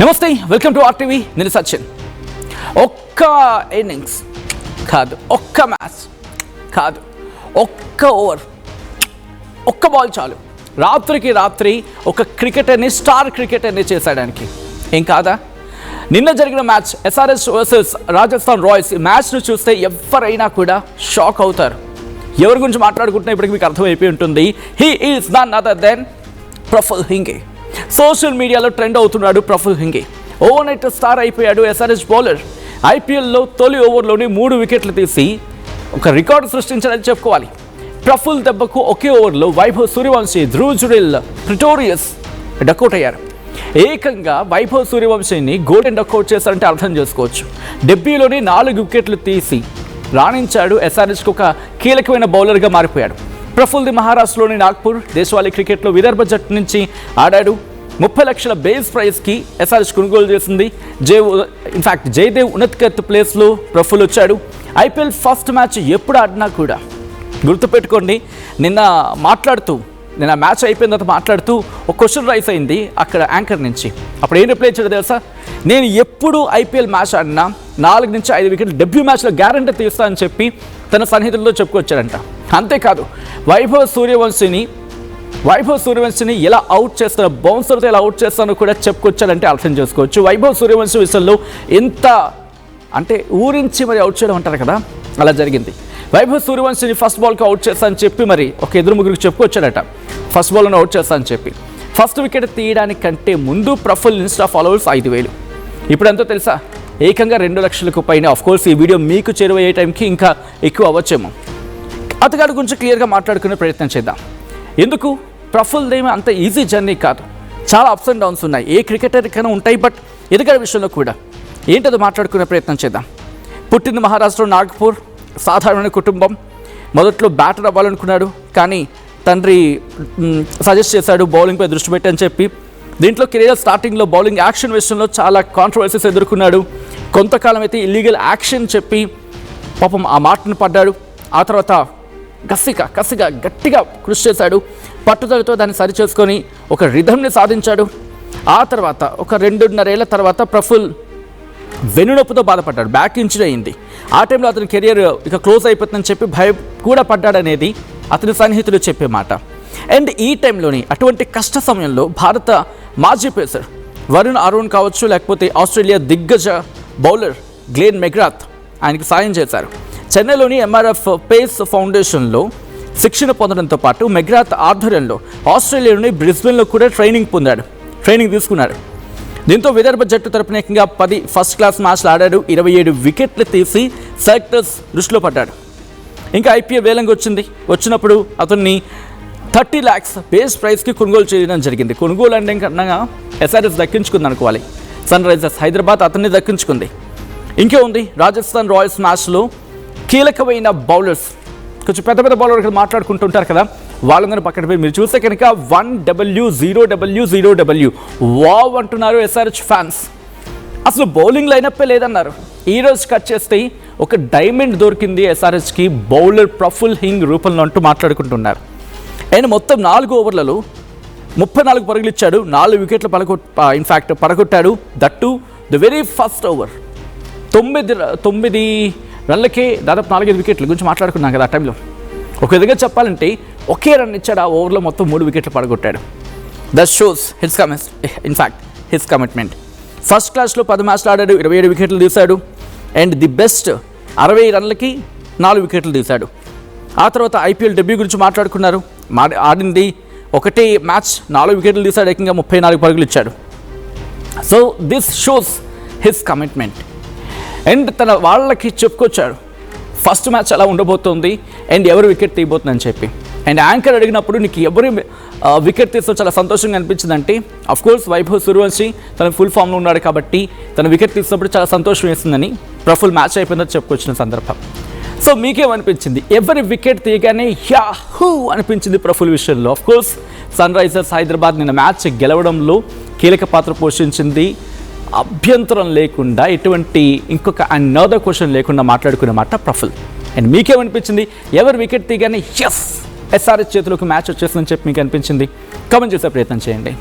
నమస్తే, welcome to RTV. నేను సచిన్. ఒక్క ఇన్నింగ్స్ కాదు, ఒక్క మ్యాచ్ కాదు, ఒక్క ఓవర్, ఒక్క బాల్ చాలు రాత్రికి రాత్రి ఒక క్రికెటర్ని స్టార్ క్రికెటర్ని చేసేయడానికి. ఏం కాదా? నిన్న జరిగిన match SRH versus Rajasthan Royals. ఈ మ్యాచ్ను చూస్తే ఎవరైనా కూడా షాక్ అవుతారు. ఎవరి గురించి మాట్లాడుకుంటున్నా ఇప్పటికి మీకు అర్థమైపోయి ఉంటుంది. He is none other than Praful Hinge. Social మీడియాలో ట్రెండ్ అవుతున్నాడు Praful Hinge. Overnight star అయిపోయాడు ఎస్ఆర్ఎస్ బౌలర్. ఐపీఎల్లో తొలి ఓవర్లోనే 3 వికెట్లు తీసి ఒక రికార్డు సృష్టించాలని చెప్పుకోవాలి. ప్రఫుల్ దెబ్బకు ఒకే ఓవర్లో వైభవ్ సూర్యవంశీ, ధ్రువ్ జురెల్, ప్రిటోరియస్ డకౌట్ అయ్యారు. ఏకంగా వైభవ్ సూర్యవంశీని గోల్డెన్ డకౌట్ చేశారంటే అర్థం చేసుకోవచ్చు. డెబ్యూలోనే 4 వికెట్లు తీసి రాణించాడు. ఎస్ఆర్ఎస్కి ఒక కీలకమైన బౌలర్గా మారిపోయాడు. ప్రఫుల్ది మహారాష్ట్రలోని నాగ్పూర్ దేశవాళీ క్రికెట్లో విదర్భ జట్టు నుంచి ఆడాడు. 30 లక్షల బేస్ ప్రైజ్కి ఎస్ఆర్ఎస్ కొనుగోలు చేసింది. జయదేవ్ ఉన్నత్కత్ ప్లేస్లో ప్రఫుల్ వచ్చాడు. ఐపీఎల్ ఫస్ట్ మ్యాచ్ ఎప్పుడు ఆడినా కూడా గుర్తుపెట్టుకోండి, నిన్న మ్యాచ్ అయిపోయిన తర్వాత మాట్లాడుతూ ఒక క్వశ్చన్ రైస్ అయింది అక్కడ యాంకర్ నుంచి. అప్పుడు ఏం రిప్లై ఇచ్చాడు తెలుసా? నేను ఎప్పుడు ఐపీఎల్ మ్యాచ్ ఆడినా 4 నుంచి 5 వికెట్లు డెబ్యూ మ్యాచ్లో గ్యారంటీ తీస్తా అని చెప్పి తన సన్నిహితులతో చెప్పుకొచ్చాడంట. అంతేకాదు, వైభవ్ సూర్యవంశీని ఎలా అవుట్ చేస్తారో, బౌన్సర్తో ఎలా అవుట్ చేస్తానో కూడా చెప్పుకొచ్చాడంటే అర్థం చేసుకోవచ్చు. వైభవ్ సూర్యవంశీ విషయంలో ఎంత అంటే ఊరించి మరి అవుట్ చేయడం అంటారు కదా, అలా జరిగింది. వైభవ్ సూర్యవంశీని ఫస్ట్ బాల్కి అవుట్ చేస్తా అని చెప్పి మరి ఒక 2-3 చెప్పుకొచ్చాడట. ఫస్ట్ బాల్ని అవుట్ చేస్తా అని చెప్పి ఫస్ట్ వికెట్ తీయడానికంటే ముందు ప్రఫుల్ ఇన్స్టా ఫాలోవర్స్ 5,000. ఇప్పుడు ఎంతో తెలుసా? ఏకంగా 2 లక్షలకు పైన. ఆఫ్కోర్స్ ఈ వీడియో మీకు చేరువయ్యే టైంకి ఇంకా ఎక్కువ అవ్వచ్చేమో. అతగాడి గురించి క్లియర్గా మాట్లాడుకునే ప్రయత్నం చేద్దాం. ఎందుకు? ప్రఫుల్దేమీ అంత ఈజీ జర్నీ కాదు. చాలా అప్స్ అండ్ డౌన్స్ ఉన్నాయి, ఏ క్రికెటర్కైనా ఉంటాయి. బట్ ఎదుగడే విషయంలో కూడా ఏంటో మాట్లాడుకునే ప్రయత్నం చేద్దాం. పుట్టింది మహారాష్ట్ర నాగ్పూర్, సాధారణ కుటుంబం. మొదట్లో బ్యాటర్ అవ్వాలనుకున్నాడు, కానీ తండ్రి సజెస్ట్ చేశాడు బౌలింగ్పై దృష్టి పెట్టని చెప్పి. దీంట్లో కెరీర్ స్టార్టింగ్లో బౌలింగ్ యాక్షన్ విషయంలో చాలా కాంట్రవర్సీస్ ఎదుర్కొన్నాడు. కొంతకాలం అయితే ఇల్లీగల్ యాక్షన్ చెప్పి పాపం ఆ మాటను పడ్డాడు. ఆ తర్వాత కసిగా గట్టిగా కృషి చేశాడు. పట్టుదలతో దాన్ని సరిచేసుకొని ఒక రిథమ్ని సాధించాడు. ఆ తర్వాత ఒక 2.5 ఏళ్ల తర్వాత ప్రఫుల్ వెన్నునొప్పితో బాధపడ్డాడు. బ్యాక్ ఇంజరీ అయింది. ఆ టైంలో అతని కెరియర్ ఇక క్లోజ్ అయిపోతుందని చెప్పి భయం కూడా పడ్డాడనేది అతని సన్నిహితులు చెప్పే మాట. అండ్ ఈ టైంలోని అటువంటి కష్ట సమయంలో భారత మాజీ పేసర్ వరుణ్ ఆరోన్ కావచ్చు, లేకపోతే ఆస్ట్రేలియా దిగ్గజ బౌలర్ గ్లెన్ మెగ్రాత్ ఆయనకి సాయం చేశారు. చెన్నైలోని ఎంఆర్ఎఫ్ పేస్ ఫౌండేషన్లో శిక్షణ పొందడంతో పాటు మెగ్రాత్ ఆధ్వర్యంలో ఆస్ట్రేలియాలోని బ్రిస్బెన్లో కూడా ట్రైనింగ్ తీసుకున్నాడు. దీంతో విదర్భ జట్టు తరపున ఏకంగా 10 ఫస్ట్ క్లాస్ మ్యాచ్లు ఆడాడు. 27 వికెట్లు తీసి సెలెక్టర్స్ దృష్టిలో పడ్డాడు. ఇంకా ఐపీఎల్ వేలంగా వచ్చినప్పుడు అతన్ని 30 lakhs బేస్ ప్రైస్కి కొనుగోలు చేయడం జరిగింది. కొనుగోలు అంటే కన్నా ఎస్ఆర్ఎస్ దక్కించుకుంది అనుకోవాలి. సన్ రైజర్స్ హైదరాబాద్ అతన్ని దక్కించుకుంది. ఇంకే ఉంది, రాజస్థాన్ రాయల్స్ మ్యాచ్లో కీలకమైన బౌలర్స్, కొంచెం పెద్ద బౌలర్లు మాట్లాడుకుంటుంటారు కదా, వాళ్ళందరూ పక్కన పోయి మీరు చూస్తే కనుక 1W 0W వావ్ అంటున్నారు ఎస్ఆర్హెచ్ ఫ్యాన్స్. అసలు బౌలింగ్ లైనప్పే లేదన్నారు. ఈరోజు కట్ చేస్తే ఒక డైమండ్ దొరికింది ఎస్ఆర్హెచ్కి బౌలర్ ప్రఫుల్ హింగ్ రూపంలో అంటూ మాట్లాడుకుంటున్నారు. ఆయన మొత్తం 4 ఓవర్లలో 34 పరుగులు ఇచ్చాడు, 4 వికెట్లు పడగొట్టాడు. That the very first over 9 రన్లకే దాదాపు 4-5 వికెట్ల గురించి మాట్లాడుకున్నాం కదా ఆ టైంలో. ఒక విధంగా చెప్పాలంటే ఒకే రన్ ఇచ్చాడు, ఆ ఓవర్లో మొత్తం 3 వికెట్లు పడగొట్టాడు. That shows his commitment. First క్లాస్లో 10 మ్యాచ్లు ఆడాడు, 27 వికెట్లు తీశాడు. అండ్ ది బెస్ట్ 60 రన్లకి 4 వికెట్లు తీశాడు. ఆ తర్వాత ఐపీఎల్ డెబ్యూ గురించి మాట్లాడుకున్నారు. ఆడింది ఒకటే మ్యాచ్, 4 వికెట్లు తీశాడు, ఏకంగా 34 పరుగులు ఇచ్చాడు. So this shows his commitment. And తన వాళ్ళకి చెప్పుకొచ్చాడు ఫస్ట్ మ్యాచ్ అలా ఉండబోతోంది అండ్ ఎవరు వికెట్ తీయబోతుందని చెప్పి. అండ్ యాంకర్ అడిగినప్పుడు నీకు ఎవరు వికెట్ తీస్తే చాలా సంతోషంగా అనిపించిందంటే అఫ్కోర్స్ వైభవ్ సూర్యవంశీ తన ఫుల్ ఫామ్లో ఉన్నాడు కాబట్టి తన వికెట్ తీసినప్పుడు చాలా సంతోషం వేసిందని ప్రఫుల్ మ్యాచ్ అయిపోయిందని చెప్పుకొచ్చిన సందర్భం. సో మీకేమనిపించింది? ఎవరి వికెట్ తీయగానే యాహూ అనిపించింది ప్రఫుల్ విషయంలో? ఆఫ్కోర్స్ సన్ రైజర్స్ హైదరాబాద్ నిన్న మ్యాచ్ గెలవడంలో కీలక పాత్ర పోషించింది. అభ్యంతరం లేకుండా ఎటువంటి ఇంకొక అనదర్ క్వశ్చన్ లేకుండా మాట్లాడుకునే మాట ప్రఫుల్. అండ్ మీకేమనిపించింది? ఎవరు వికెట్ తీయగానే ఎస్ఆర్హెచ్ చేతిలోకి మ్యాచ్ వచ్చేసిందని చెప్పి మీకు అనిపించింది? కామెంట్ చేసే ప్రయత్నం చేయండి.